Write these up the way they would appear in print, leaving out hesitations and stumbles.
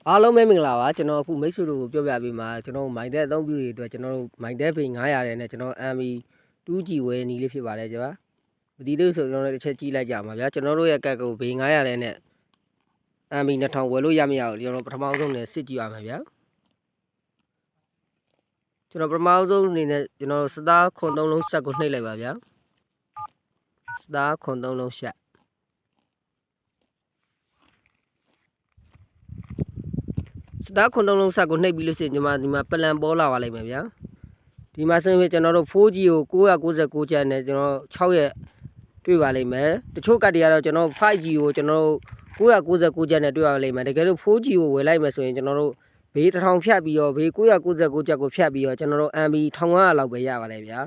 အားလုံးပဲမင်္ဂလာပါကျွန်တော်အခုမိတ်ဆွေတို့ကိုပြောပြပေးမှာကျွန်တော်မိုင်တဲ့အသုံးပြုတွေအတွက်ကျွန်တော်တို့မိုင်တဲ့ပေ900နဲ့ကျွန်တော် MB 2G ဝယ်နီးလေးဖြစ်ပါတယ်ကြပါမဒီလို့ဆိုကျွန်တော်တို့တစ်ချက်ကြည့်လိုက်ကြပါဗျာကျွန်တော်တို့ရဲ့ကတ်ကိုပေ900နဲ့ MB 2000ဝယ်လို့ရမရဘူးကျွန်တော်ပထမဆုံးနဲ့စစ်ကြည့်ရမှာဗျာကျွန်တော်ပထမဆုံးအနေနဲ့ကျွန်တော်စသားခွန်3လုံးဆက်ကိုနှိပ်လိုက်ပါဗျာစသားခွန်3လုံးဆက်စသားခွန်လုံးဆက်ကိုနှိပ်ပြီးလို့ရှိရင်ဒီမှာပလန်ပေါ်လာပါလိမ့်မယ်ဗျာဒီမှာဆိုရင်ကျွန်တော်တို့ 4G ကို999ကျပ်နဲ့ကျွန်တော်6ရက်တွေ့ပါလိမ့်မယ်တချို့ကတ်တွေကတော့ကျွန်တော် 5G ကိုကျွန်တော်999ကျပ်နဲ့တွေ့ပါလိမ့်မယ်တကယ်လို့ 4G ကိုဝယ်လိုက်မယ်ဆိုရင်ကျွန်တော်တို့ဘေး1000ဖြတ်ပြီးတော့ဘေး999ကျပ်ကိုဖြတ်ပြီးတော့ကျွန်တော်တို့ MB 1500လောက်ပဲရပါလိမ့်ဗျာ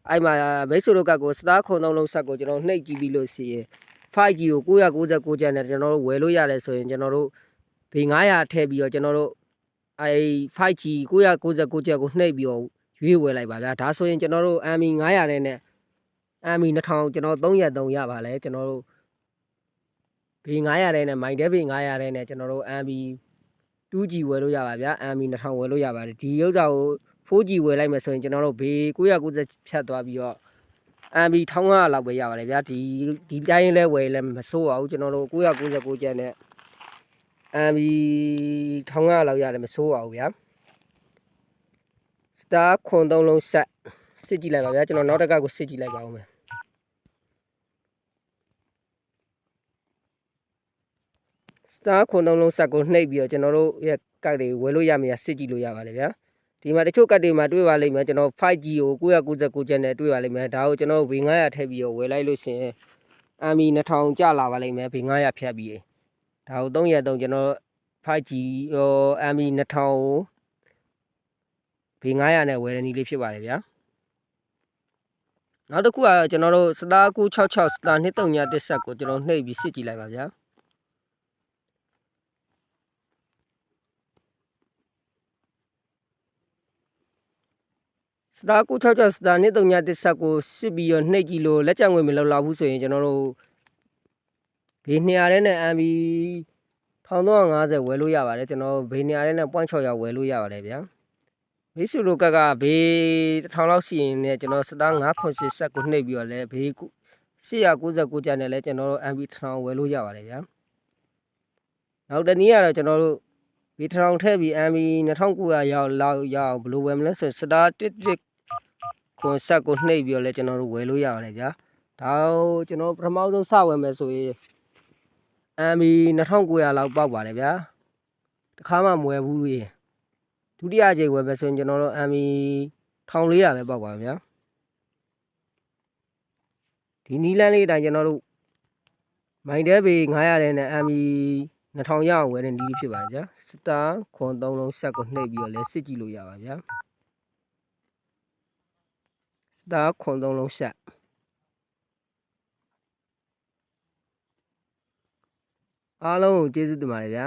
အဲ့မှာမိတ်ဆွေတို့ကတ်ကိုစသားခွန်လုံးဆက်ကိုကျွန်တော်နှိပ်ကြည့်ပြီးလို့ရှိရင် 5G ကို999ကျပ်နဲ့ကျွန်တော်တို့ဝယ်လို့ရတယ်ဆိုရင်ကျွန်တော်တို့ဘေး900ထည့်ပြီးတော့ကျွန်တော်တို့5G 999ကျပ်ကိုနှိပ်ပြီးတော့ရွေးဝယ်လိုက်ပါဗျာဒါဆိုရင်ကျွန်တော်တို့ MB 900နဲ့ MB 2000ကျွန်တော်3ရက်3ရပါလဲကျွန်တော်တို့ဘေး900နဲ့မိုင်တဲဘေး900နဲ့ကျွန်တော်တို့ MB 2G ဝယ်လို့ရပါဗျာ MB 2000ဝယ်လို့ရပါတယ်ဒီဥစ္စာကို 4G ဝယ်လိုက်မယ်ဆိုရင်ကျွန်တော်တို့ဘေး990ဖြတ်သွားပြီးတော့ MB 1500လောက်ပဲရပါတယ်ဗျာဒီတိုင်းလဲဝယ်လဲမစိုးပါဘူးကျွန်တော်တို့999ကျပ်နဲ့ MB 1500လောက်ရတယ်မစိုးပါဘူးဗျာစတားခွန်3လုံးဆက်စစ်ကြည့်လိုက်ပါဗျာကျွန်တော်နောက်တစ်ခါကိုစစ်ကြည့်လိုက်ပါဦးမယ်စတားခွန်3လုံးဆက်ကိုနှိပ်ပြီးတော့ကျွန်တော်တို့ရဲ့ကတ်တွေဝယ်လို့ရမရစစ်ကြည့်လို့ရပါတယ်ဗျာဒီမှာတချို့ကတ်တွေမှာတွေ့ပါလိမ့်မယ်ကျွန်တော် 5G ကို999ကျပ်နဲ့တွေ့ပါလိမ့်မယ်ဒါကိုကျွန်တော်ဘေး900ထည့်ပြီးတော့ဝယ်လိုက်လို့ရှိရင် MB 2000ကျလာပါလိမ့်မယ်ဘေး900ဖြတ်ပြီးဒါကို3ရက်3ကျွန်တော် 5G ရော MB 2000ကိုဘေး900နဲ့ဝယ်တဲ့နည်းလေးဖြစ်ပါတယ်ဗျာနောက်တစ်ခုကတော့ကျွန်တော်တို့စတား966စတား239တစ်ဆက်ကိုကျွန်တော်နှိပ်ပြီးစစ်ကြည့်လိုက်ပါဗျာစတား966စတား239တစ်ဆက်ကိုစစ်ပြီးတော့နှိပ်ကြည့်လို့လက်ကျန်ငွေမလောက်လောက်ဘူးဆိုရင်ကျွန်တော်တို့ဘေး200နဲ့ MB 1350ဝယ်လို့ရပါတယ်ကျွန်တော်ဘေး200နဲ့ 0.6 ရောက်ဝယ်လို့ရပါတယ်ဗျာဘေးစုလိုကတ်ကဘေး1000လောက်ရှိရင်လည်းကျွန်တော်စတား980ဆက်ကိုနှိပ်ပြီးတော့လဲဘေး899ကျပ်နဲ့လဲကျွန်တော်တို့ MB 1000ဝယ်လို့ရပါတယ်ဗျာနောက်တနည်းကတော့ကျွန်တော်တို့ဘေး1000ထည့်ပြီး MB 2900ရောက်လောက်ဘယ်လိုဝယ်မလဲဆိုစတား11ခွန်ဆက်ကိုနှိပ်ပြီးတော့လဲကျွန်တော်တို့ဝယ်လို့ရပါတယ်ဗျာဒါကျွန်တော်ပထမဆုံးစဝယ်မယ်ဆိုရင် MB 2900လောက်ပေါက်ပါတယ်ဗျာတခါမှမဝယ်ဘူးလေဒုတိယကြိမ်ဝယ်မယ်ဆိုရင်ကျွန်တော်တို့ MB 1400ပဲပေါက်ပါဗျာဒီနီလန်းလေးအတိုင်းကျွန်တော်တို့မိုင်တဲပေ900နဲ့ MB 2000ရအောင်ဝယ်တဲ့နီးဖြစ်ပါတယ်ဗျာစတားခွန်3လုံးဆက်ကိုနှိပ်ပြီးတော့လဲစစ်ကြည့်လို့ရပါဗျာစတားခွန်3လုံးဆက်အားလုံးကိုကျေးဇူးတင်ပါတယ်ဗျာ